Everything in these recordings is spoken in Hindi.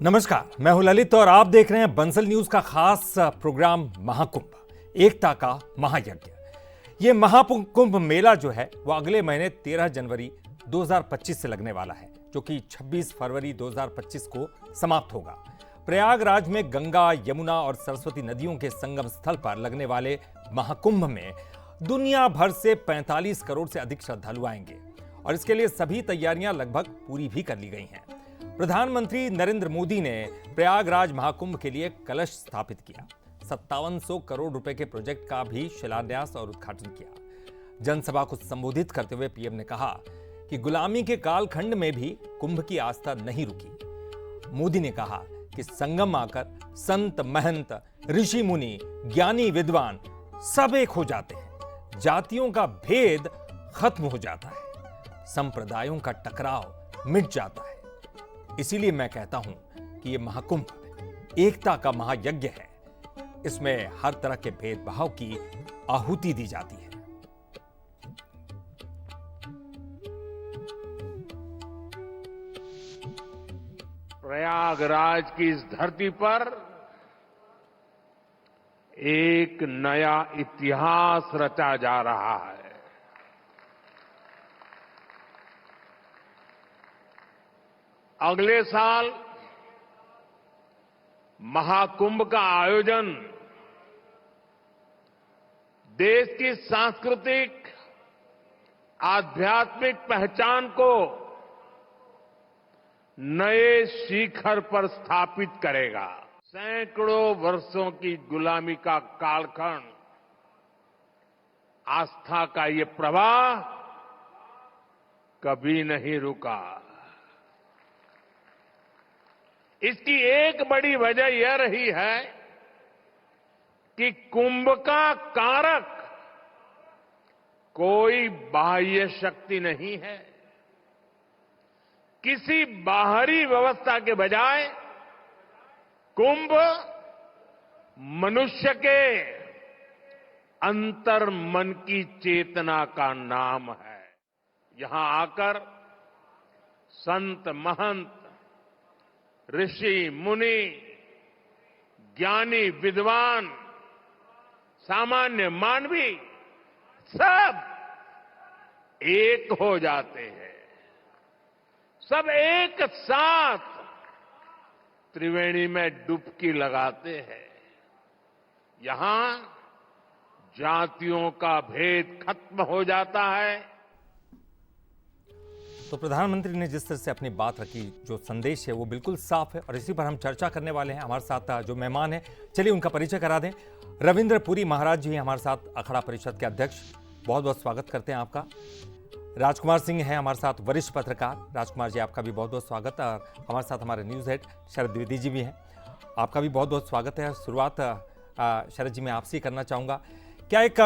नमस्कार, मैं हूं ललित और आप देख रहे हैं बंसल न्यूज का खास प्रोग्राम महाकुंभ, एकता का महायज्ञ। ये महाकुंभ मेला जो है वो अगले महीने 13 जनवरी 2025 से लगने वाला है, जो कि 26 फरवरी 2025 को समाप्त होगा। प्रयागराज में गंगा, यमुना और सरस्वती नदियों के संगम स्थल पर लगने वाले महाकुंभ में दुनिया भर से 45 करोड़ से अधिक श्रद्धालु आएंगे और इसके लिए सभी तैयारियां लगभग पूरी भी कर ली गई हैं। प्रधानमंत्री नरेंद्र मोदी ने प्रयागराज महाकुंभ के लिए कलश स्थापित किया। 5700 करोड़ रुपए के प्रोजेक्ट का भी शिलान्यास और उद्घाटन किया। जनसभा को संबोधित करते हुए पीएम ने कहा कि गुलामी के कालखंड में भी कुंभ की आस्था नहीं रुकी। मोदी ने कहा कि संगम आकर संत, महंत, ऋषि मुनि, ज्ञानी, विद्वान सब एक हो जाते हैं। जातियों का भेद खत्म हो जाता है, संप्रदायों का टकराव मिट जाता है। इसीलिए मैं कहता हूं कि यह महाकुंभ एकता का महायज्ञ है। इसमें हर तरह के भेदभाव की आहुति दी जाती है। प्रयागराज की इस धरती पर एक नया इतिहास रचा जा रहा है। अगले साल महाकुंभ का आयोजन देश की सांस्कृतिक, आध्यात्मिक पहचान को नए शिखर पर स्थापित करेगा। सैकड़ों वर्षों की गुलामी का कालखंड, आस्था का ये प्रवाह कभी नहीं रुका। इसकी एक बड़ी वजह यह रही है कि कुंभ का कारक कोई बाह्य शक्ति नहीं है। किसी बाहरी व्यवस्था के बजाय कुंभ मनुष्य के अंतर मन की चेतना का नाम है। यहां आकर संत, महंत, ऋषि, मुनि, ज्ञानी, विद्वान, सामान्य मानवी सब एक हो जाते हैं। सब एक साथ त्रिवेणी में डुबकी लगाते हैं। यहां जातियों का भेद खत्म हो जाता है। तो प्रधानमंत्री ने जिस तरह से अपनी बात रखी, जो संदेश है वो बिल्कुल साफ है और इसी पर हम चर्चा करने वाले हैं। हमारे साथ जो मेहमान हैं, चलिए उनका परिचय करा दें। रविंद्र पुरी महाराज जी हैं हमारे साथ, अखाड़ा परिषद के अध्यक्ष, बहुत बहुत स्वागत करते हैं आपका। राजकुमार सिंह हैं हमारे साथ, वरिष्ठ पत्रकार। राजकुमार जी, आपका भी बहुत बहुत स्वागत है। और हमारे साथ हमारे न्यूज़ हेड शरद द्विवेदी जी भी हैं, आपका भी बहुत बहुत स्वागत है। शुरुआत शरद जी मैं आपसे ही करना चाहूँगा। क्या एक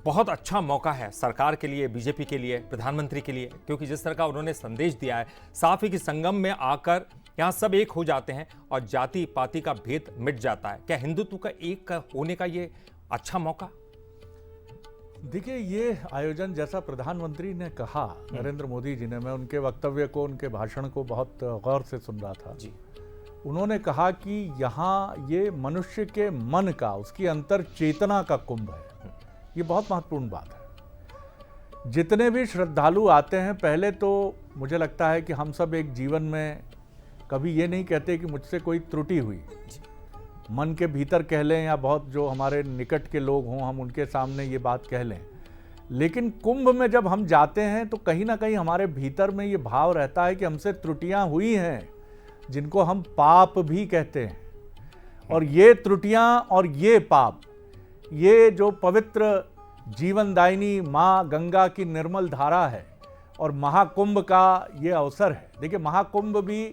बहुत अच्छा मौका है सरकार के लिए, बीजेपी के लिए, प्रधानमंत्री के लिए, क्योंकि जिस तरह का उन्होंने संदेश दिया है साफ ही कि संगम में आकर यहाँ सब एक हो जाते हैं और जाति पाति का भेद मिट जाता है। क्या हिंदुत्व का एक होने का ये अच्छा मौका? देखिए, ये आयोजन जैसा प्रधानमंत्री ने कहा, नरेंद्र मोदी जी ने, मैं उनके वक्तव्य को, उनके भाषण को बहुत गौर से सुन रहा था जी। उन्होंने कहा कि यहाँ ये मनुष्य के मन का, उसकी अंतर चेतना का कुंभ है। ये बहुत महत्वपूर्ण बात है। जितने भी श्रद्धालु आते हैं, पहले तो मुझे लगता है कि हम सब एक जीवन में कभी ये नहीं कहते कि मुझसे कोई त्रुटि हुई, मन के भीतर कह लें या बहुत जो हमारे निकट के लोग हों हम उनके सामने ये बात कह लें। लेकिन कुंभ में जब हम जाते हैं तो कहीं ना कहीं हमारे भीतर में ये भाव रहता है कि हमसे त्रुटियां हुई हैं, जिनको हम पाप भी कहते हैं। और ये त्रुटियां और ये पाप, ये जो पवित्र जीवनदायिनी माँ गंगा की निर्मल धारा है और महाकुंभ का ये अवसर है। देखिए, महाकुंभ भी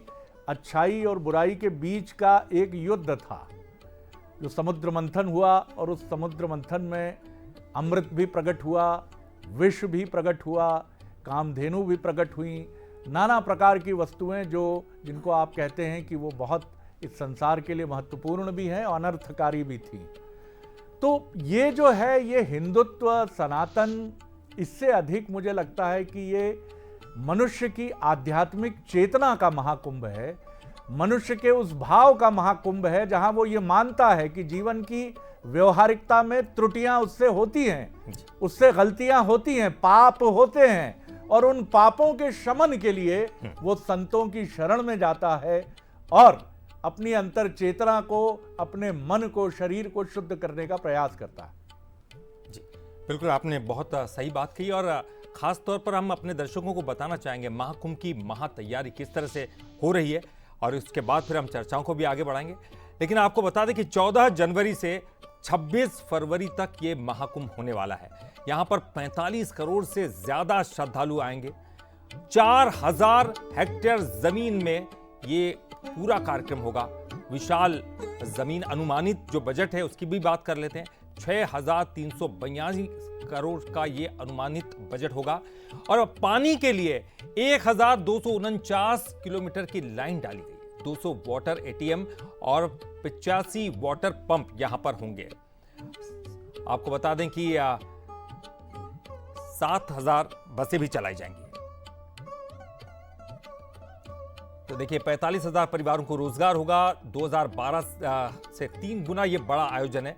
अच्छाई और बुराई के बीच का एक युद्ध था, जो समुद्र मंथन हुआ और उस समुद्र मंथन में अमृत भी प्रकट हुआ, विष भी प्रकट हुआ, कामधेनु भी प्रकट हुई, नाना प्रकार की वस्तुएं जिनको आप कहते हैं कि वो बहुत इस संसार के लिए महत्वपूर्ण भी हैं और अनर्थकारी भी थी। तो ये जो है, ये हिंदुत्व, सनातन, इससे अधिक मुझे लगता है कि ये मनुष्य की आध्यात्मिक चेतना का महाकुंभ है, मनुष्य के उस भाव का महाकुंभ है जहां वो ये मानता है कि जीवन की व्यवहारिकता में त्रुटियां उससे होती हैं, उससे गलतियां होती हैं, पाप होते हैं, और उन पापों के शमन के लिए वो संतों की शरण में जाता है और अपनी अंतर चेतना को, अपने मन को, शरीर को शुद्ध करने का प्रयास करता है। जी बिल्कुल, आपने बहुत सही बात कही और खास तौर पर हम अपने दर्शकों को बताना चाहेंगे महाकुंभ की महातैयारी किस तरह से हो रही है और उसके बाद फिर हम चर्चाओं को भी आगे बढ़ाएंगे। लेकिन आपको बता दें कि 14 जनवरी से 26 फरवरी तक ये महाकुंभ होने वाला है। यहाँ पर 45 करोड़ से ज्यादा श्रद्धालु आएंगे। 4000 हेक्टेयर जमीन में ये पूरा कार्यक्रम होगा। विशाल जमीन, अनुमानित जो बजट है उसकी भी बात कर लेते हैं। 6382 करोड़ का ये अनुमानित बजट होगा और पानी के लिए 1249 किलोमीटर की लाइन डाली गई। 200 वाटर एटीएम और 85 वाटर पंप यहां पर होंगे। आपको बता दें कि 7000 बसें भी चलाई जाएंगी। तो देखिए 45,000 परिवारों को रोजगार होगा। 2012 से 3 गुना ये बड़ा आयोजन है।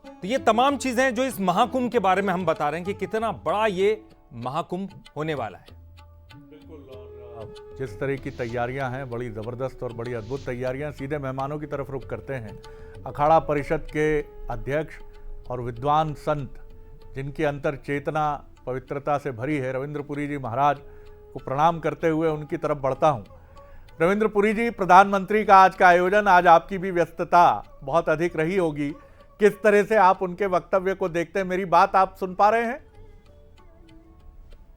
तो ये तमाम चीजें जो इस महाकुंभ के बारे में हम बता रहे हैं कि कितना बड़ा ये महाकुंभ होने वाला है। बिल्कुल, और जिस तरह की तैयारियां हैं, बड़ी जबरदस्त और बड़ी अद्भुत तैयारियां। सीधे मेहमानों की तरफ रुख करते हैं। अखाड़ा परिषद के अध्यक्ष और विद्वान संत, जिनकी अंतर चेतना पवित्रता से भरी है, रविंद्र पुरी जी महाराज को प्रणाम करते हुए उनकी तरफ बढ़ता हूं। रविंद्र पुरी जी, प्रधानमंत्री का आज का आयोजन, आज आपकी भी व्यस्तता बहुत अधिक रही होगी, किस तरह से आप उनके वक्तव्य को देखते हैं? मेरी बात आप सुन पा रहे हैं?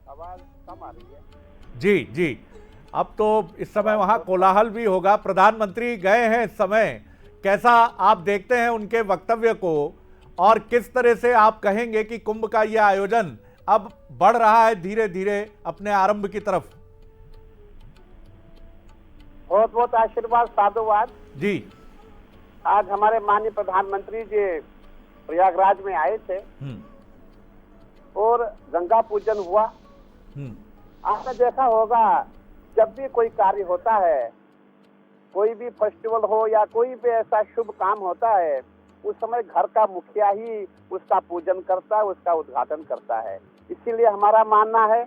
आवाज कम आ रही है। जी जी, अब तो इस समय वहां कोलाहल भी होगा। प्रधानमंत्री गए हैं इस समय, कैसा आप देखते हैं उनके वक्तव्य को और किस तरह से आप कहेंगे कि कुंभ का यह आयोजन अब बढ़ रहा है धीरे धीरे अपने आरंभ की तरफ? बहुत बहुत आशीर्वाद, साधुवाद जी। आज हमारे माननीय प्रधानमंत्री जी प्रयागराज में आए थे और गंगा पूजन हुआ। आपने देखा होगा, जब भी कोई कार्य होता है, कोई भी फेस्टिवल हो या कोई भी ऐसा शुभ काम होता है, उस समय घर का मुखिया ही उसका पूजन करता है, उसका उद्घाटन करता है। इसीलिए हमारा मानना है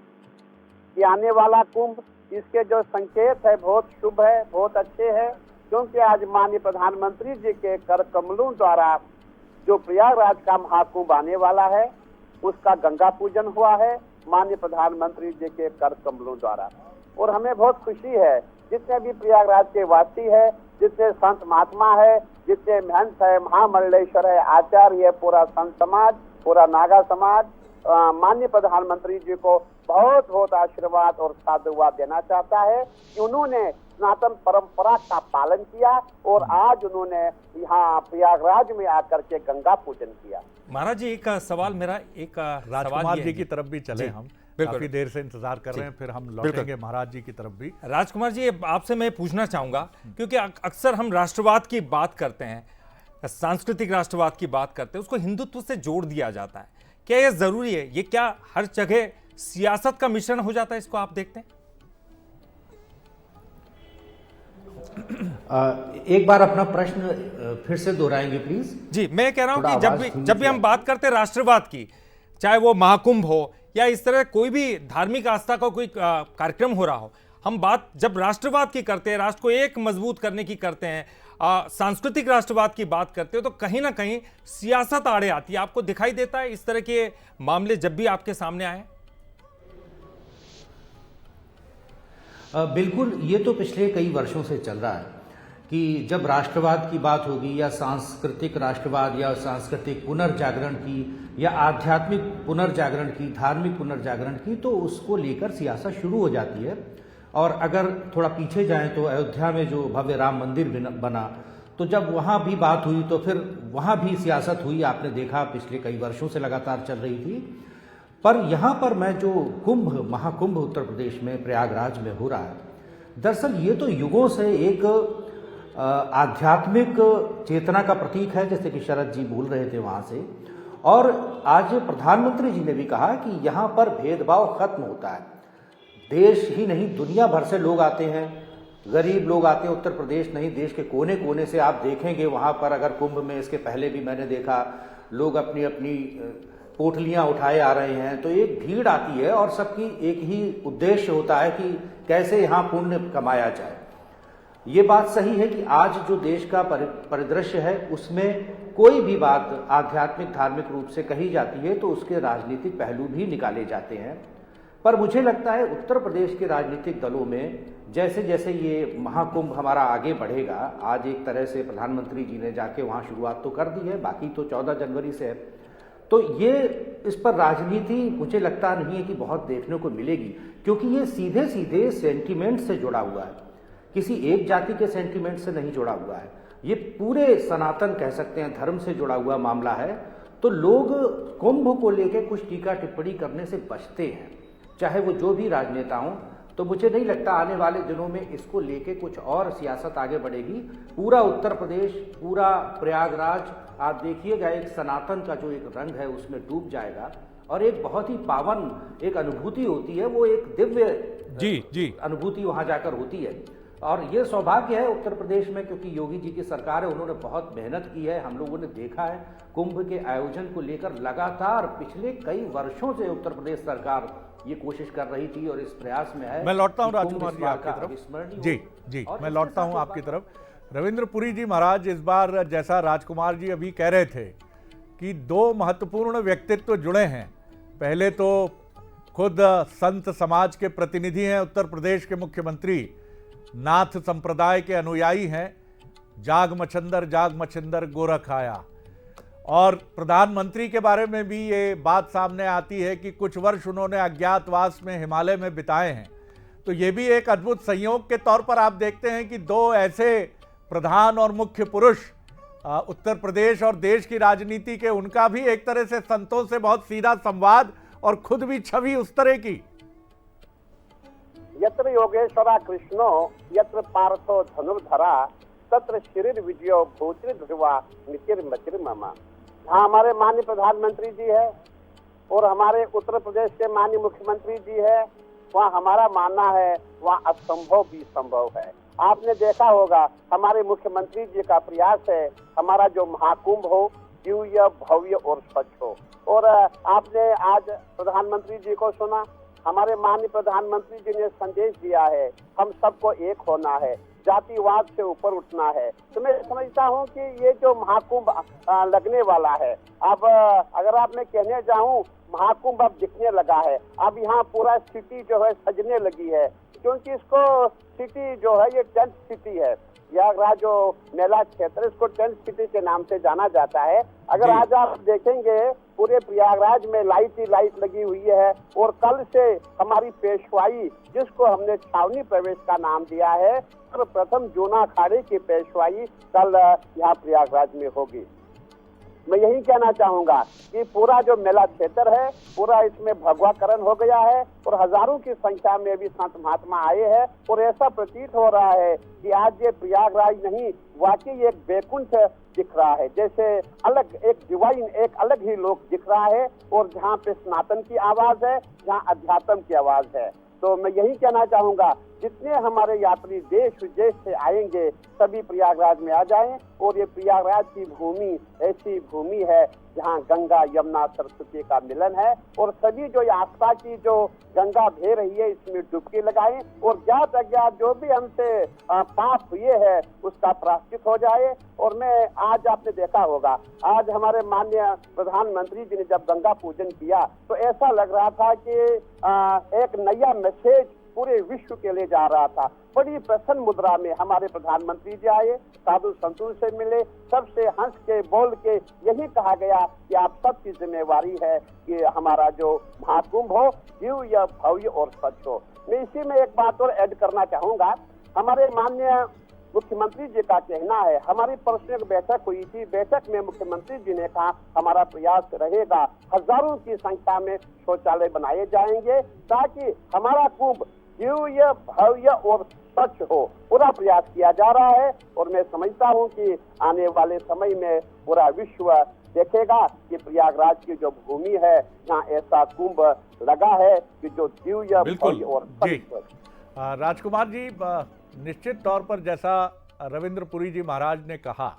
कि आने वाला कुंभ, इसके जो संकेत है बहुत शुभ है, बहुत अच्छे हैं, क्योंकि आज माननीय प्रधानमंत्री जी के कर कमलों द्वारा जो प्रयागराज का महाकुंभ आने वाला है, उसका गंगा पूजन हुआ है माननीय प्रधानमंत्री जी के कर कमलों द्वारा। और हमें बहुत खुशी है, जितने भी प्रयागराज के वासी है, जितने संत महात्मा है, जितने महंत है, महामंडलेश्वर है, आचार्य है, पूरा संत समाज, पूरा नागा समाज माननीय प्रधानमंत्री जी को बहुत बहुत आशीर्वाद और साधुवाद देना चाहता है कि उन्होंने सनातन परंपरा का पालन किया और आज उन्होंने यहाँ प्रयागराज में आकर के गंगा पूजन किया। महाराज जी, एक सवाल मेरा, एक राजकुमार जी की तरफ भी चले हम, काफी देर से इंतजार कर रहे हैं, फिर हम लौटेंगे महाराज जी की तरफ भी। राजकुमार जी, आपसे मैं पूछना चाहूंगा, क्योंकि अक्सर हम राष्ट्रवाद की बात करते हैं, सांस्कृतिक राष्ट्रवाद की बात करते हैं, उसको हिंदुत्व से जोड़ दिया जाता है। क्या यह जरूरी है? ये क्या हर जगह सियासत का मिश्रण हो जाता है? इसको आप देखते हैं? एक बार अपना प्रश्न फिर से दोहराएंगे प्लीज। जी, मैं कह रहा हूं कि जब भी हम बात करते हैं राष्ट्रवाद की, चाहे वो महाकुंभ हो या इस तरह कोई भी धार्मिक आस्था का कोई कार्यक्रम हो रहा हो, हम बात जब राष्ट्रवाद की करते हैं, राष्ट्र को एक मजबूत करने की करते हैं, सांस्कृतिक राष्ट्रवाद की बात करते हो, तो कहीं ना कहीं सियासत आड़े आती है। आपको दिखाई देता है इस तरह के मामले जब भी आपके सामने आए? बिल्कुल, ये तो पिछले कई वर्षों से चल रहा है कि जब राष्ट्रवाद की बात होगी या सांस्कृतिक राष्ट्रवाद या सांस्कृतिक पुनर्जागरण की या आध्यात्मिक पुनर्जागरण की, धार्मिक पुनर्जागरण की, तो उसको लेकर सियासत शुरू हो जाती है। और अगर थोड़ा पीछे जाएं तो अयोध्या में जो भव्य राम मंदिर बना, तो जब वहां भी बात हुई तो फिर वहां भी सियासत हुई, आपने देखा पिछले कई वर्षों से लगातार चल रही थी। पर यहां पर मैं जो कुंभ, महाकुंभ उत्तर प्रदेश में प्रयागराज में हो रहा है, दरअसल ये तो युगों से एक आध्यात्मिक चेतना का प्रतीक है, जैसे कि शरद जी बोल रहे थे वहां से। और आज प्रधानमंत्री जी ने भी कहा कि यहां पर भेदभाव खत्म होता है। देश ही नहीं, दुनिया भर से लोग आते हैं गरीब लोग आते हैं उत्तर प्रदेश नहीं देश के कोने कोने से। आप देखेंगे वहां पर अगर कुंभ में, इसके पहले भी मैंने देखा, लोग अपनी अपनी पोटलियां उठाए आ रहे हैं, तो एक भीड़ आती है और सबकी एक ही उद्देश्य होता है कि कैसे यहां पुण्य कमाया जाए। ये बात सही है कि आज जो देश का परिदृश्य है उसमें कोई भी बात आध्यात्मिक धार्मिक रूप से कही जाती है तो उसके राजनीतिक पहलू भी निकाले जाते हैं। पर मुझे लगता है उत्तर प्रदेश के राजनीतिक दलों में जैसे जैसे ये महाकुंभ हमारा आगे बढ़ेगा, आज एक तरह से प्रधानमंत्री जी ने जाके वहां शुरुआत तो कर दी है, बाकी तो 14 जनवरी से है, तो ये इस पर राजनीति मुझे लगता नहीं है कि बहुत देखने को मिलेगी, क्योंकि ये सीधे सीधे सेंटिमेंट से जुड़ा हुआ है, किसी एक जाति के सेंटिमेंट से नहीं जुड़ा हुआ है। ये पूरे सनातन कह सकते हैं धर्म से जुड़ा हुआ मामला है। तो लोग कुंभ को लेकर कुछ टीका टिप्पणी करने से बचते हैं, चाहे वो जो भी राजनेता हों। तो मुझे नहीं लगता आने वाले दिनों में इसको लेके कुछ और सियासत आगे बढ़ेगी। पूरा उत्तर प्रदेश, पूरा प्रयागराज आप देखिएगा एक सनातन का जो एक रंग है उसमें डूब जाएगा और एक बहुत ही पावन एक अनुभूति होती है, वो एक दिव्य अनुभूति वहां जाकर होती है। और ये सौभाग्य है उत्तर प्रदेश में, क्योंकि योगी जी की सरकार है, उन्होंने बहुत मेहनत की है। हम लोगों ने देखा है कुंभ के आयोजन को लेकर लगातार पिछले कई वर्षों से उत्तर प्रदेश सरकार ये कोशिश कर रही थी और इस प्रयास में है। मैं लौटता हूं राजकुमार जी आपकी तरफ। जी मैं लौटता हूं आपकी तरफ। रविंद्र पुरी जी महाराज, इस बार जैसा राजकुमार जी अभी कह रहे थे कि दो महत्वपूर्ण व्यक्तित्व जुड़े हैं। पहले तो खुद संत समाज के प्रतिनिधि हैं, उत्तर प्रदेश के मुख्यमंत्री नाथ संप्रदाय के अनुयायी हैं, जाग मच्छंदर गोरख आया। और प्रधानमंत्री के बारे में भी ये बात सामने आती है कि कुछ वर्ष उन्होंने अज्ञातवास में हिमालय में बिताए हैं। तो ये भी एक अद्भुत संयोग के तौर पर आप देखते हैं कि दो ऐसे प्रधान और मुख्य पुरुष उत्तर प्रदेश और देश की राजनीति के, उनका भी एक तरह से संतों से बहुत सीधा संवाद और खुद भी छवि उस तरह की। यत्र योगेश्वरा कृष्णो यत्र पार्थो धनुर्धरा तत्र शरीर विजयो भूचि ध्रुवा निकिर ममा। हाँ, हमारे माननीय प्रधानमंत्री जी है और हमारे उत्तर प्रदेश के माननीय मुख्यमंत्री जी है, वहाँ हमारा मानना है वहाँ असंभव भी संभव है। आपने देखा होगा हमारे मुख्यमंत्री जी का प्रयास है हमारा जो महाकुंभ हो दिव्य भव्य और स्वच्छ हो। और आपने आज प्रधानमंत्री जी को सुना, हमारे माननीय प्रधानमंत्री जी ने संदेश दिया है हम सबको एक होना है, जातिवाद से ऊपर उठना है। तो मैं समझता हूँ कि ये जो महाकुंभ लगने वाला है, अब अगर आप मैं कहने जाऊँ महाकुंभ अब दिखने लगा है, अब यहाँ पूरा सिटी जो है सजने लगी है, क्योंकि इसको सिटी जो है ये टेंट सिटी है, प्रयागराज जो मेला क्षेत्र इसको टेंट सिटी के नाम से जाना जाता है। अगर आज आप देखेंगे पूरे प्रयागराज में लाइट ही लाइट लगी हुई है और कल से हमारी पेशवाई जिसको हमने छावनी प्रवेश का नाम दिया है, तो प्रथम जूना अखाड़े की पेशवाई कल यहाँ प्रयागराज में होगी। मैं यही कहना चाहूंगा कि पूरा जो मेला क्षेत्र है पूरा इसमें भगवाकरण हो गया है और हजारों की संख्या में भी संत महात्मा आए हैं और ऐसा प्रतीत हो रहा है कि आज ये प्रयागराज नहीं वाकई एक बैकुंठ दिख रहा है, जैसे अलग एक डिवाइन एक अलग ही लोक दिख रहा है और जहाँ पे सनातन की आवाज है, जहाँ अध्यात्म की आवाज है। तो मैं यही कहना चाहूंगा जितने हमारे यात्री देश विदेश से आएंगे सभी प्रयागराज में आ जाएं और ये प्रयागराज की भूमि ऐसी भूमि है जहाँ गंगा यमुना सरस्वती का मिलन है और सभी जो आस्था की जो गंगा बह रही है इसमें डुबकी लगाएं और ज्ञात अज्ञात जो भी हमसे पाप हुए है उसका प्रायश्चित हो जाए। और मैं आज आपने देखा होगा आज हमारे माननीय प्रधानमंत्री जी ने जब गंगा पूजन किया तो ऐसा लग रहा था कि एक नया मैसेज पूरे विश्व के लिए जा रहा था। बड़ी प्रसन्न मुद्रा में हमारे प्रधानमंत्री जी आए, साधु संतों से मिले, सबसे हंस के बोल के यही कहा गया कि आप सबकी जिम्मेवारी है कि हमारा जो महाकुंभ हो दिव्य भव्य और स्वच्छ हो। मैं इसी में एक बात और ऐड करना चाहूंगा, हमारे माननीय मुख्यमंत्री जी का कहना है, हमारी परसों एक बैठक हुई थी, बैठक में मुख्यमंत्री जी ने कहा हमारा प्रयास रहेगा हजारों की संख्या में शौचालय बनाए जाएंगे ताकि हमारा कुंभ दिव्य भव्य और स्वच्छ हो, पूरा प्रयास किया जा रहा है। और मैं समझता हूं कि आने वाले समय में पूरा विश्व देखेगा कि प्रयागराज की जो भूमि है जहाँ ऐसा कुंभ लगा है कि जो दिव्य भव्य और स्वच्छ। राजकुमार जी, निश्चित तौर पर जैसा रविंद्र पुरी जी महाराज ने कहा,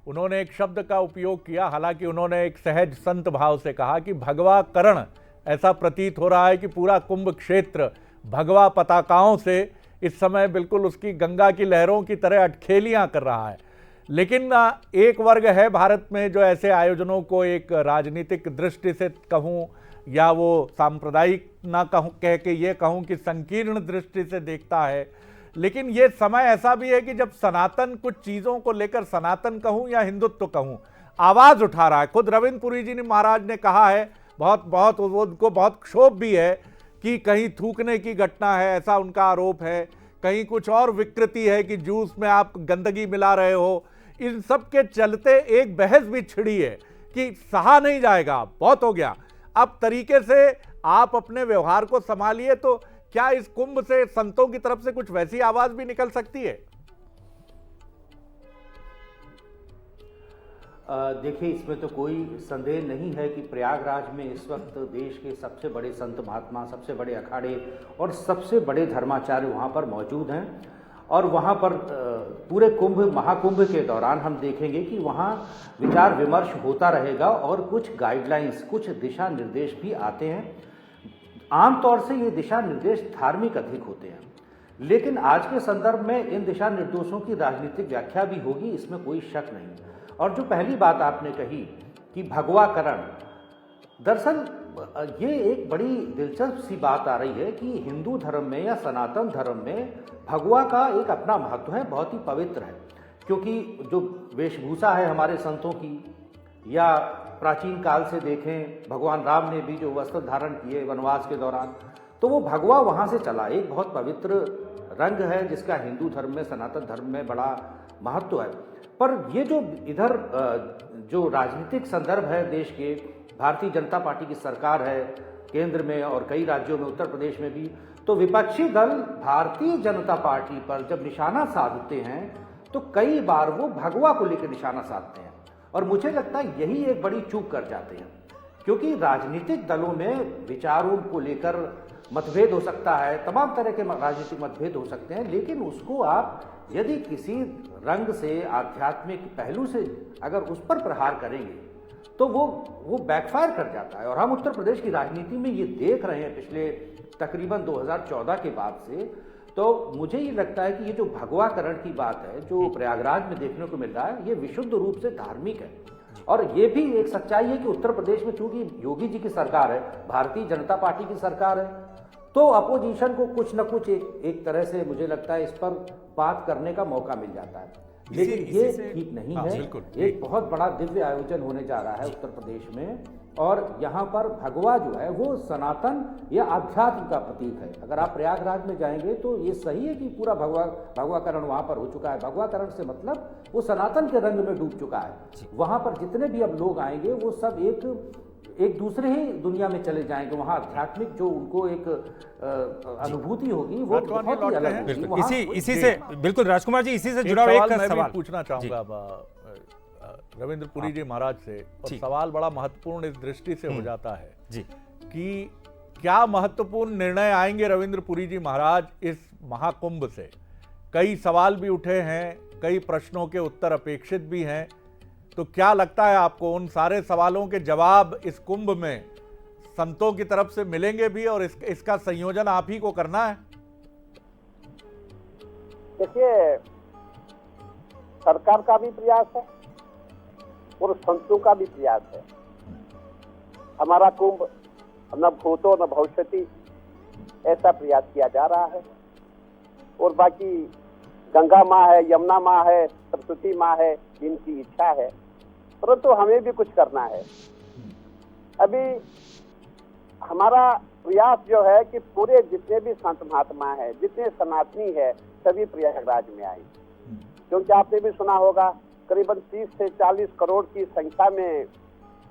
उन्होंने एक शब्द का उपयोग किया, हालांकि उन्होंने एक सहज संत भाव से कहा कि भगवाकरण। ऐसा प्रतीत हो रहा है कि पूरा कुंभ क्षेत्र भगवा पताकाओं से इस समय बिल्कुल उसकी गंगा की लहरों की तरह अटखेलियां कर रहा है। लेकिन एक वर्ग है भारत में जो ऐसे आयोजनों को एक राजनीतिक दृष्टि से कहूं या वो सांप्रदायिक ना कहूं, कह के ये कहूं कि संकीर्ण दृष्टि से देखता है। लेकिन ये समय ऐसा भी है कि जब सनातन कुछ चीज़ों को लेकर, सनातन कहूं या हिंदुत्व कहूं, आवाज़ उठा रहा है। खुद रविंद्र पुरी जी ने महाराज ने कहा है, बहुत उनको बहुत क्षोभ भी है कि कहीं थूकने की घटना है, ऐसा उनका आरोप है, कहीं कुछ और विकृति है कि जूस में आप गंदगी मिला रहे हो। इन सब के चलते एक बहस भी छिड़ी है कि सहा नहीं जाएगा, बहुत हो गया, अब तरीके से आप अपने व्यवहार को संभालिए। तो क्या इस कुंभ से संतों की तरफ से कुछ वैसी आवाज भी निकल सकती है? देखिए, इसमें तो कोई संदेह नहीं है कि प्रयागराज में इस वक्त देश के सबसे बड़े संत महात्मा, सबसे बड़े अखाड़े और सबसे बड़े धर्माचार्य वहाँ पर मौजूद हैं। और वहाँ पर पूरे कुंभ महाकुंभ के दौरान हम देखेंगे कि वहाँ विचार विमर्श होता रहेगा और कुछ गाइडलाइंस, कुछ दिशा निर्देश भी आते हैं। आमतौर से ये दिशा निर्देश धार्मिक अधिक होते हैं, लेकिन आज के संदर्भ में इन दिशा निर्देशों की राजनीतिक व्याख्या भी होगी, इसमें कोई शक नहीं। और जो पहली बात आपने कही कि भगवाकरण, दरअसल ये एक बड़ी दिलचस्प सी बात आ रही है कि हिंदू धर्म में या सनातन धर्म में भगवा का एक अपना महत्व है, बहुत ही पवित्र है। क्योंकि जो वेशभूषा है हमारे संतों की, या प्राचीन काल से देखें भगवान राम ने भी जो वस्त्र धारण किए वनवास के दौरान, तो वो भगवा वहाँ से चला, एक बहुत पवित्र रंग है जिसका हिंदू धर्म में, सनातन धर्म में बड़ा महत्व है। पर ये जो इधर जो राजनीतिक संदर्भ है देश के, भारतीय जनता पार्टी की सरकार है केंद्र में और कई राज्यों में, उत्तर प्रदेश में भी, तो विपक्षी दल भारतीय जनता पार्टी पर जब निशाना साधते हैं तो कई बार वो भगवा को लेकर निशाना साधते हैं। और मुझे लगता है यही एक बड़ी चूक कर जाते हैं, क्योंकि राजनीतिक दलों में विचारों को लेकर मतभेद हो सकता है, तमाम तरह के राजनीतिक मतभेद हो सकते हैं, लेकिन उसको आप यदि किसी रंग से, आध्यात्मिक पहलू से अगर उस पर प्रहार करेंगे तो वो बैकफायर कर जाता है। और हम उत्तर प्रदेश की राजनीति में ये देख रहे हैं पिछले तकरीबन 2014 के बाद से। तो मुझे ये लगता है कि ये जो भगवाकरण की बात है जो प्रयागराज में देखने को मिल रहा है, ये विशुद्ध रूप से धार्मिक है। और ये भी एक सच्चाई है कि उत्तर प्रदेश में चूंकि योगी जी की सरकार है, भारतीय जनता पार्टी की सरकार है, तो अपोजिशन को कुछ न कुछ एक तरह से मुझे लगता है इस पर बात करने का मौका मिल जाता है। लेकिन ये ठीक नहीं है। एक बहुत बड़ा दिव्य आयोजन होने जा रहा है उत्तर प्रदेश में, और यहाँ पर भगवा जो है वो सनातन या अध्यात्म का प्रतीक है। अगर आप प्रयागराज में जाएंगे तो ये सही है कि पूरा भगवाकरण वहाँ पर हो चुका है। भगवाकरण से मतलब वो सनातन के रंग में डूब चुका है। वहाँ पर जितने भी अब लोग आएंगे वो सब एक दूसरे ही दुनिया में चले जाएंगे। वहाँ आध्यात्मिक जो उनको एक अनुभूति होगी वो बहुत ही अलग होगी। इसी से बिल्कुल राजकुमार जी, इसी से जुड़ा हुआ एक सवाल पूछना चाहूंगा रविंद्र पुरी जी महाराज से, और सवाल बड़ा महत्वपूर्ण इस दृष्टि से हो जाता है जी कि क्या महत्वपूर्ण निर्णय आएंगे रविंद्र पुरी जी महाराज इस महाकुंभ से? कई सवाल भी उठे हैं, कई प्रश्नों के उत्तर अपेक्षित भी हैं। तो क्या लगता है आपको उन सारे सवालों के जवाब इस कुंभ में संतों की तरफ से मिलेंगे भी, और इसका संयोजन आप ही को करना है? देखिए, सरकार का भी प्रयास है और संतों का भी प्रयास है। हमारा कुंभ न भूतो न भविष्यति, ऐसा प्रयास किया जा रहा है। और बाकी गंगा माँ है, यमुना माँ है, सरस्वती माँ है, इनकी इच्छा है, परंतु हमें भी कुछ करना है। अभी हमारा प्रयास जो है कि पूरे जितने भी संत महात्मा है, जितने सनातनी है, सभी प्रयागराज में आए। क्योंकि आपने भी सुना होगा करीबन 30 से 40 करोड़ की संख्या में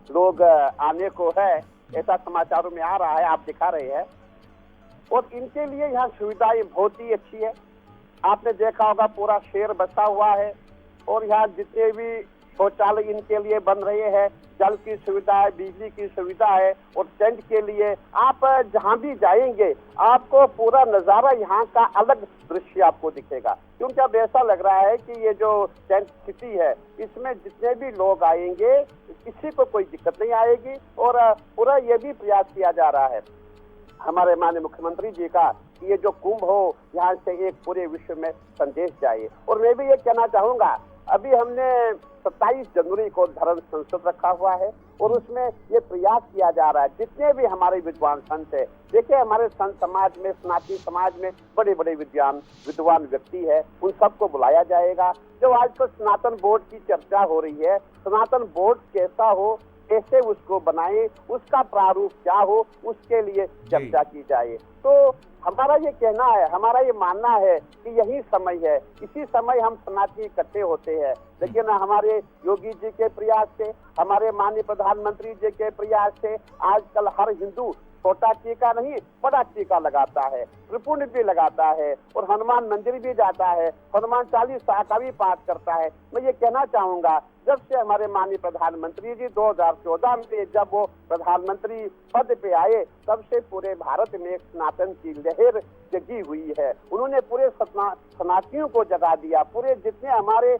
लोग आने को है, ऐसा समाचारों में आ रहा है, आप दिखा रहे हैं। और इनके लिए यहाँ सुविधाएं बहुत ही अच्छी है। आपने देखा होगा पूरा शहर बसा हुआ है, और यहाँ जितने भी शौचालय इनके लिए बन रहे हैं, जल की सुविधा है, बिजली की सुविधा है, और टेंट के लिए आप जहां भी जाएंगे आपको पूरा नजारा यहाँ का अलग दृश्य आपको दिखेगा। क्योंकि अब ऐसा लग रहा है कि ये जो टेंट सिटी है इसमें जितने भी लोग आएंगे किसी को कोई दिक्कत नहीं आएगी। और पूरा ये भी प्रयास किया जा रहा है हमारे माननीय मुख्यमंत्री जी का कि ये जो कुंभ हो यहाँ से एक पूरे विश्व में संदेश जाए। और मैं भी ये कहना चाहूंगा, अभी हमने 27 जनवरी को धर्म संसद रखा हुआ है और उसमें ये प्रयास किया जा रहा है जितने भी हमारे विद्वान संत है, देखिए हमारे संत समाज में, सनातनी समाज में बड़े बड़े विद्वान व्यक्ति है, उन सबको बुलाया जाएगा। जो आजकल सनातन बोर्ड की चर्चा हो रही है, सनातन बोर्ड कैसा हो, कैसे उसको बनाए, उसका प्रारूप क्या हो, उसके लिए चर्चा की जाए। तो हमारा ये कहना है, हमारा ये मानना है कि यही समय है, इसी समय हम सनातनी इकट्ठे होते हैं। लेकिन हमारे योगी जी के प्रयास से, हमारे माननीय प्रधानमंत्री जी के प्रयास से आजकल हर हिंदू छोटा टीका नहीं बड़ा टीका लगाता है, त्रिपुंड भी लगाता है और हनुमान मंदिर भी जाता है, हनुमान चालीसा का भी पाठ करता है। मैं ये कहना चाहूंगा, जब से हमारे माननीय प्रधानमंत्री जी 2014 में जब वो प्रधानमंत्री पद पे आए, तब से पूरे भारत में एक सनातन की लहर जगी हुई है। उन्होंने पूरे सनातनियों को जगा दिया, पूरे जितने हमारे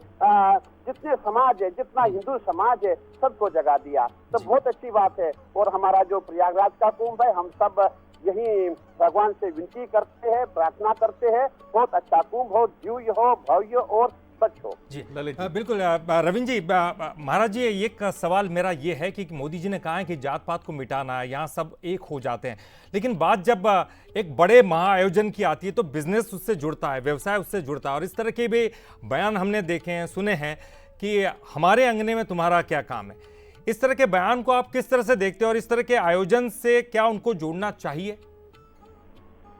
जितने समाज है, जितना हिंदू समाज है, सबको जगा दिया। तो बहुत अच्छी बात है। और हमारा जो प्रयागराज का कुंभ है, हम सब यही भगवान से विनती करते हैं, प्रार्थना करते हैं, बहुत अच्छा कुंभ हो, दिव्य हो, भव्य और स्वच्छ हो। जी बिल्कुल रविंद्र जी। महाराज जी, एक सवाल मेरा ये है कि मोदी जी ने कहा है कि जात पात को मिटाना है, यहाँ सब एक हो जाते हैं, लेकिन बात जब एक बड़े महाआयोजन की आती है तो बिजनेस उससे जुड़ता है, व्यवसाय उससे जुड़ता है, और इस तरह के भी बयान हमने देखे हैं, सुने हैं कि हमारे अंगने में तुम्हारा क्या काम है। इस तरह के बयान को आप किस तरह से देखते हैं और इस तरह के आयोजन से क्या उनको जोड़ना चाहिए?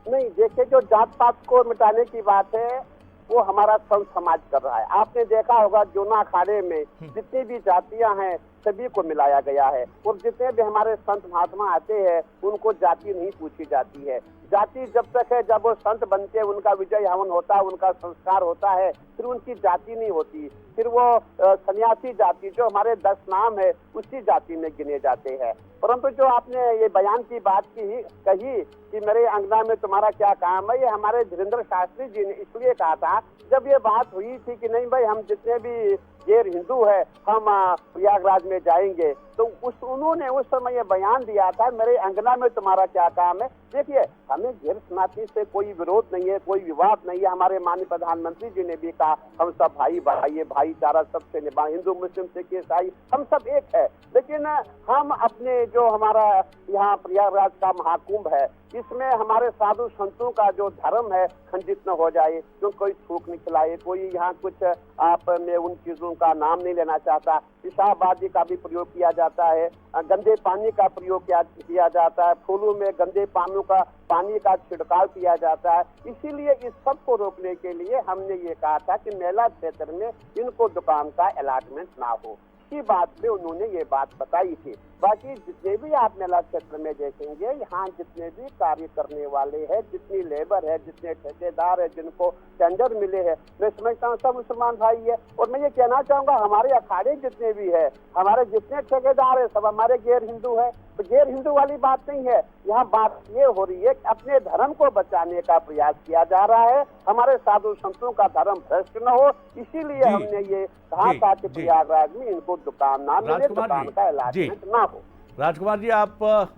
नहीं, देखिए, जो जात पात को मिटाने की बात है वो हमारा संत समाज कर रहा है। आपने देखा होगा जूना अखाड़े में जितनी भी जातियां हैं सभी को मिलाया गया है, और जितने भी हमारे संत महात्मा आते हैं उनको जाति नहीं पूछी जाती है। जाति जब तक है, जब वो संत बनते हैं, उनका विजय हवन होता है, उनका संस्कार होता है, फिर उनकी जाति नहीं होती, फिर वो सन्यासी जाति जो हमारे 10 नाम है उसी जाति में गिने जाते हैं। परंतु जो आपने ये बयान की बात कही कि मेरे अंगना में तुम्हारा क्या काम है, ये हमारे धीरेन्द्र शास्त्री जी ने इसलिए कहा था जब ये बात हुई थी कि नहीं भाई, हम जितने भी गैर हिंदू है हम प्रयागराज में जाएंगे, तो उन्होंने उस समय ये बयान दिया था, मेरे अंगना में तुम्हारा क्या काम है। देखिए, हमें गैर सनातनी से कोई विरोध नहीं है, कोई विवाद नहीं है। हमारे माननीय प्रधानमंत्री जी ने भी कहा हम सब भाई भाई, भाईचारा सबसे निभा, हिंदू मुस्लिम सिख ईसाई हम सब एक है। लेकिन हम अपने जो हमारा यहाँ प्रयागराज का महाकुंभ है, इसमें हमारे साधु संतों का जो धर्म है खंडित न हो जाए, तो कोई थूक नहीं खिलाए, कोई यहाँ कुछ आप मैं उन चीजों का नाम नहीं लेना चाहता, पेशाबाजी का भी प्रयोग किया जाता है, गंदे पानी का प्रयोग किया जाता है, फूलों में गंदे पानी का छिड़काव किया जाता है। इसीलिए इस सब को रोकने के लिए हमने ये कहा था कि मेला क्षेत्र में इनको दुकान का अलॉटमेंट ना हो। इसी बात पे उन्होंने ये बात बताई थी। बाकी जितने भी आप मेला क्षेत्र में देखेंगे, यहाँ जितने भी कार्य करने वाले हैं, जितनी लेबर है, जितने ठेकेदार है, जिनको टेंडर मिले हैं, मैं समझता हूँ सब मुसलमान भाई है। और मैं ये कहना चाहूंगा, हमारे अखाड़े जितने भी है, हमारे जितने ठेकेदार है, सब हमारे गैर हिंदू है। तो गैर हिंदू वाली बात नहीं है, यहाँ बात ये हो रही है कि अपने धर्म को बचाने का प्रयास किया जा रहा है, हमारे साधु संतों का धर्म भ्रष्ट न हो, इसीलिए हमने ये कहा था कि प्रयागराज में इनको दुकान ना मिले, दुकान का अलॉटमेंट ना हो। राजकुमार जी, आप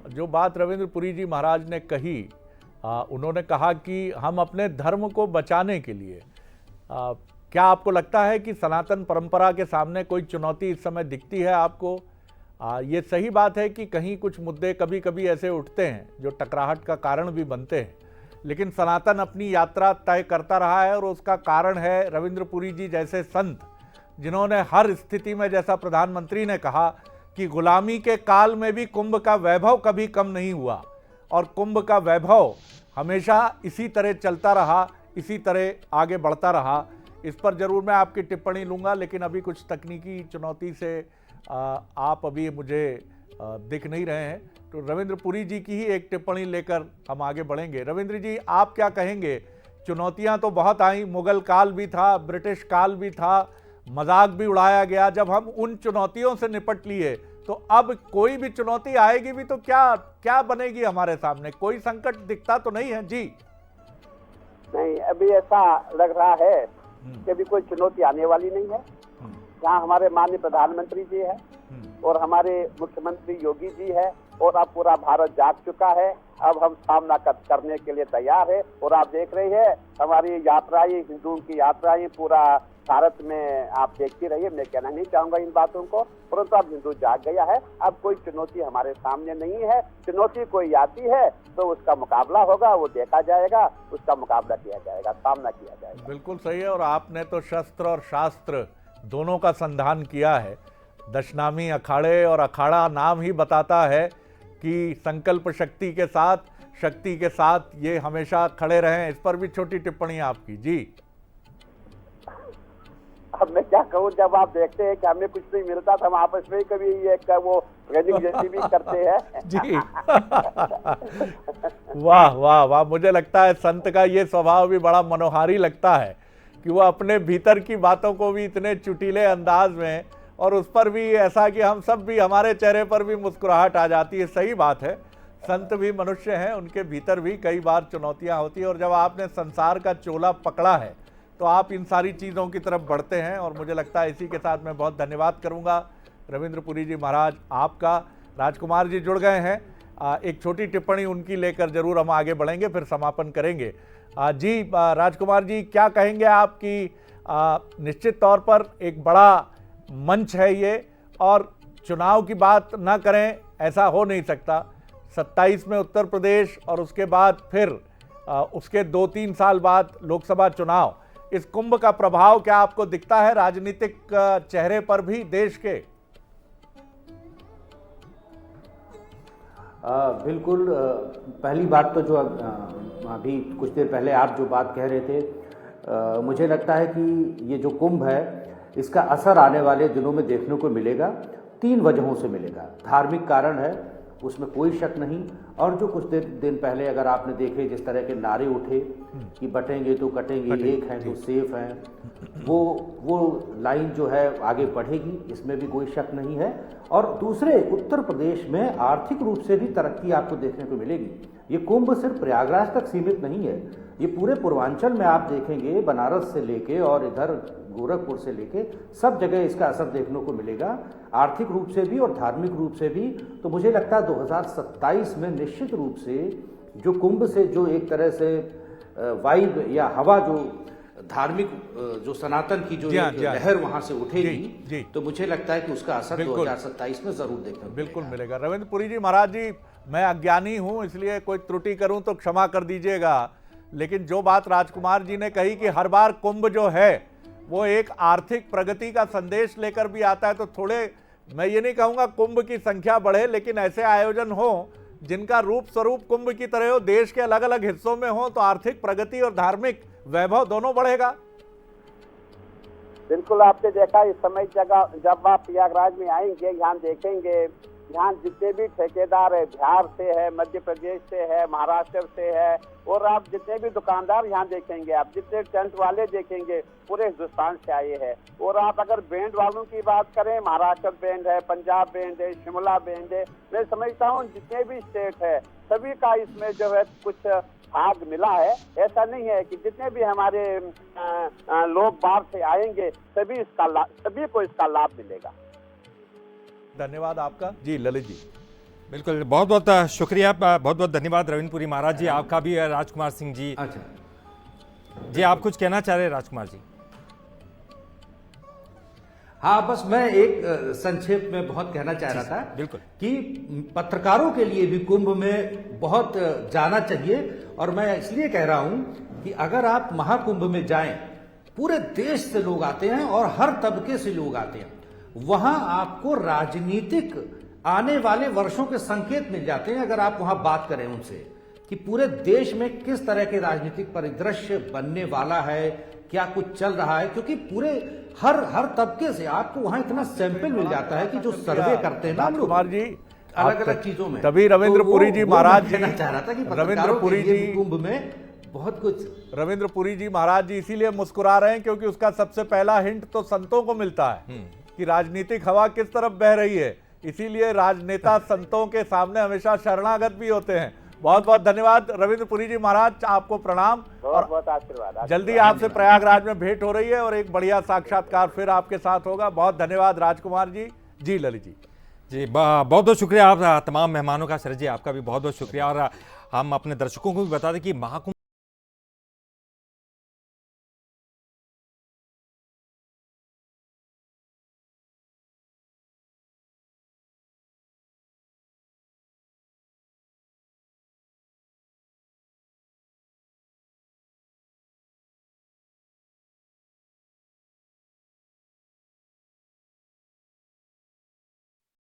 जो बात रविंद्र पुरी जी महाराज ने कही, उन्होंने कहा कि हम अपने धर्म को बचाने के लिए, क्या आपको लगता है कि सनातन परंपरा के सामने कोई चुनौती इस समय दिखती है आपको? ये सही बात है कि कहीं कुछ मुद्दे कभी कभी ऐसे उठते हैं जो टकराहट का कारण भी बनते हैं, लेकिन सनातन अपनी यात्रा तय करता रहा है और उसका कारण है रविंद्र पुरी जी जैसे संत, जिन्होंने हर स्थिति में, जैसा प्रधानमंत्री ने कहा कि गुलामी के काल में भी कुंभ का वैभव कभी कम नहीं हुआ और कुंभ का वैभव हमेशा इसी तरह चलता रहा, इसी तरह आगे बढ़ता रहा। इस पर जरूर मैं आपकी टिप्पणी लूँगा, लेकिन अभी कुछ तकनीकी चुनौती से आप अभी मुझे दिख नहीं रहे हैं, तो रविंद्र पुरी जी की ही एक टिप्पणी लेकर हम आगे बढ़ेंगे। रविंद्र जी, आप क्या कहेंगे? चुनौतियां तो बहुत आई, मुगल काल भी था, ब्रिटिश काल भी था, मजाक भी उड़ाया गया। जब हम उन चुनौतियों से निपट लिए तो अब कोई भी चुनौती आएगी भी तो क्या क्या बनेगी हमारे सामने? कोई संकट दिखता तो नहीं है जी? नहीं, अभी ऐसा लग रहा है कि अभी कोई चुनौती आने वाली नहीं है। यहाँ हमारे माननीय प्रधानमंत्री जी है और हमारे मुख्यमंत्री योगी जी है और अब पूरा भारत जाग चुका है। अब हम सामना करने के लिए तैयार है। और आप देख रहे हैं हमारी यात्राएं, हिंदुओं की यात्राएं पूरा भारत में आप देखती रहिए। मैं कहना नहीं चाहूंगा इन बातों को, परंतु अब हिंदू जाग गया है। अब कोई चुनौती हमारे सामने नहीं है। चुनौती कोई आती है तो उसका मुकाबला होगा, वो देखा जाएगा, उसका मुकाबला किया जाएगा, सामना किया जाएगा। बिल्कुल सही है। और आपने तो शस्त्र और शास्त्र दोनों का संधान किया है। दशनामी अखाड़े, और अखाड़ा नाम ही बताता है कि संकल्प शक्ति के साथ ये हमेशा खड़े रहें। इस पर भी छोटी टिप्पणी आपकी जी। अब मैं क्या कहूँ, जब आप देखते हैं कि हमें कुछ नहीं मिलता तो हम आपस में कभी ये वो ट्रेनिंग जैसी भी करते हैं जी। वाह वाह वाह, मुझे लगता है संत का ये स्वभाव भी बड़ा मनोहारी लगता है कि वो अपने भीतर की बातों को भी इतने चुटीले अंदाज में, और उस पर भी ऐसा कि हम सब भी, हमारे चेहरे पर भी मुस्कुराहट आ जाती है। सही बात है, संत भी मनुष्य हैं, उनके भीतर भी कई बार चुनौतियां होती हैं। और जब आपने संसार का चोला पकड़ा है तो आप इन सारी चीज़ों की तरफ बढ़ते हैं। और मुझे लगता है इसी के साथ मैं बहुत धन्यवाद करूंगा रविंद्र पुरी जी महाराज आपका। राजकुमार जी जुड़ गए हैं, एक छोटी टिप्पणी उनकी लेकर जरूर हम आगे बढ़ेंगे, फिर समापन करेंगे। जी राजकुमार जी, क्या कहेंगे आप कि निश्चित तौर पर एक बड़ा मंच है ये, और चुनाव की बात ना करें ऐसा हो नहीं सकता। 27 में उत्तर प्रदेश और उसके बाद फिर उसके 2-3 साल बाद लोकसभा चुनाव। इस कुंभ का प्रभाव क्या आपको दिखता है राजनीतिक चेहरे पर भी देश के? बिल्कुल। पहली बात तो जो अभी कुछ देर पहले आप जो बात कह रहे थे, मुझे लगता है कि ये जो कुंभ है इसका असर आने वाले दिनों में देखने को मिलेगा। 3 वजहों से मिलेगा। धार्मिक कारण है, उसमें कोई शक नहीं। और जो कुछ दिन पहले अगर आपने देखे जिस तरह के नारे उठे कि बटेंगे तो कटेंगे, एक हैं तो सेफ हैं, वो लाइन जो है आगे बढ़ेगी, इसमें भी कोई शक नहीं है। और दूसरे, उत्तर प्रदेश में आर्थिक रूप से भी तरक्की आपको देखने को मिलेगी। ये कुंभ सिर्फ प्रयागराज तक सीमित नहीं है, ये पूरे पूर्वांचल में आप देखेंगे, बनारस से लेके और इधर गोरखपुर से लेके सब जगह इसका असर देखने को मिलेगा, आर्थिक रूप से भी और धार्मिक रूप से भी। तो मुझे लगता है 2027 में निश्चित रूप से जो कुंभ से जो एक तरह से वाइब या हवा, जो धार्मिक, जो सनातन की जो लहर वहां से उठेगी, तो मुझे लगता है कि उसका असर 2027 में जरूर देखने को बिल्कुल मिलेगा। रविंद्र पुरी जी महाराज जी, मैं अज्ञानी हूं इसलिए कोई त्रुटि करूं तो क्षमा कर दीजिएगा, लेकिन जो बात राजकुमार जी ने कही कि हर बार कुंभ जो है वो एक आर्थिक प्रगति का संदेश लेकर भी आता है, तो थोड़े, मैं ये नहीं कहूंगा कुंभ की संख्या बढ़े, लेकिन ऐसे आयोजन हो जिनका रूप स्वरूप कुंभ की तरह हो, देश के अलग अलग हिस्सों में हो, तो आर्थिक प्रगति और धार्मिक वैभव दोनों बढ़ेगा। बिल्कुल, आपने देखा इस समय जब आप प्रयागराज में आएंगे, यहाँ देखेंगे, यहाँ जितने भी ठेकेदार है, बिहार से है, मध्य प्रदेश से है, महाराष्ट्र से है, और आप जितने भी दुकानदार यहाँ देखेंगे, आप जितने टेंट वाले देखेंगे, पूरे हिंदुस्तान से आए हैं। और आप अगर बैंड वालों की बात करें, महाराष्ट्र बैंड है, पंजाब बैंड है, शिमला बैंड है, मैं समझता हूँ जितने भी स्टेट है सभी का इसमें जो है कुछ भाग मिला है। ऐसा नहीं है कि जितने भी हमारे लोग बाहर से आएंगे सभी को इसका लाभ मिलेगा। धन्यवाद आपका जी। ललित जी बिल्कुल, बहुत बहुत शुक्रिया, बहुत बहुत धन्यवाद रविंद्र पुरी महाराज जी, आपका भी। राजकुमार सिंह जी, अच्छा जी आप कुछ कहना चाह रहे हैं राजकुमार जी? हाँ, बस मैं एक संक्षेप में बहुत कहना चाह रहा था बिल्कुल कि पत्रकारों के लिए भी कुंभ में बहुत जाना चाहिए। और मैं इसलिए कह रहा हूं कि अगर आप महाकुंभ में जाएं, पूरे देश से लोग आते हैं और हर तबके से लोग आते हैं, वहां आपको राजनीतिक आने वाले वर्षों के संकेत मिल जाते हैं। अगर आप वहां बात करें उनसे कि पूरे देश में किस तरह के राजनीतिक परिदृश्य बनने वाला है, क्या कुछ चल रहा है, क्योंकि पूरे हर तबके से आपको वहां इतना सैंपल मिल जाता है कि जो सर्वे करते हैं ना राजकुमार जी अलग अलग चीजों में। तभी रविंद्र पुरी जी महाराज कहना चाह रहा था कि रविंद्र पुरी जी कुंभ में बहुत कुछ। रविंद्र पुरी जी महाराज जी इसीलिए मुस्कुरा रहे हैं क्योंकि उसका सबसे पहला हिंट तो संतों को मिलता है कि राजनीतिक हवा किस तरफ बह रही है, इसीलिए राजनेता संतों के सामने हमेशा शरणागत भी होते हैं। बहुत बहुत धन्यवाद रविंद्र पुरी जी महाराज, आपको प्रणाम बहुत बहुत आशीर्वाद। जल्दी आपसे प्रयागराज में भेंट हो रही है और एक बढ़िया साक्षात्कार फिर आपके साथ होगा। बहुत धन्यवाद राजकुमार जी। जी ललित जी। जी बहुत बहुत शुक्रिया आप तमाम मेहमानों का। शरद जी आपका भी बहुत बहुत शुक्रिया। और हम अपने दर्शकों को भी बता दें कि महाकुंभ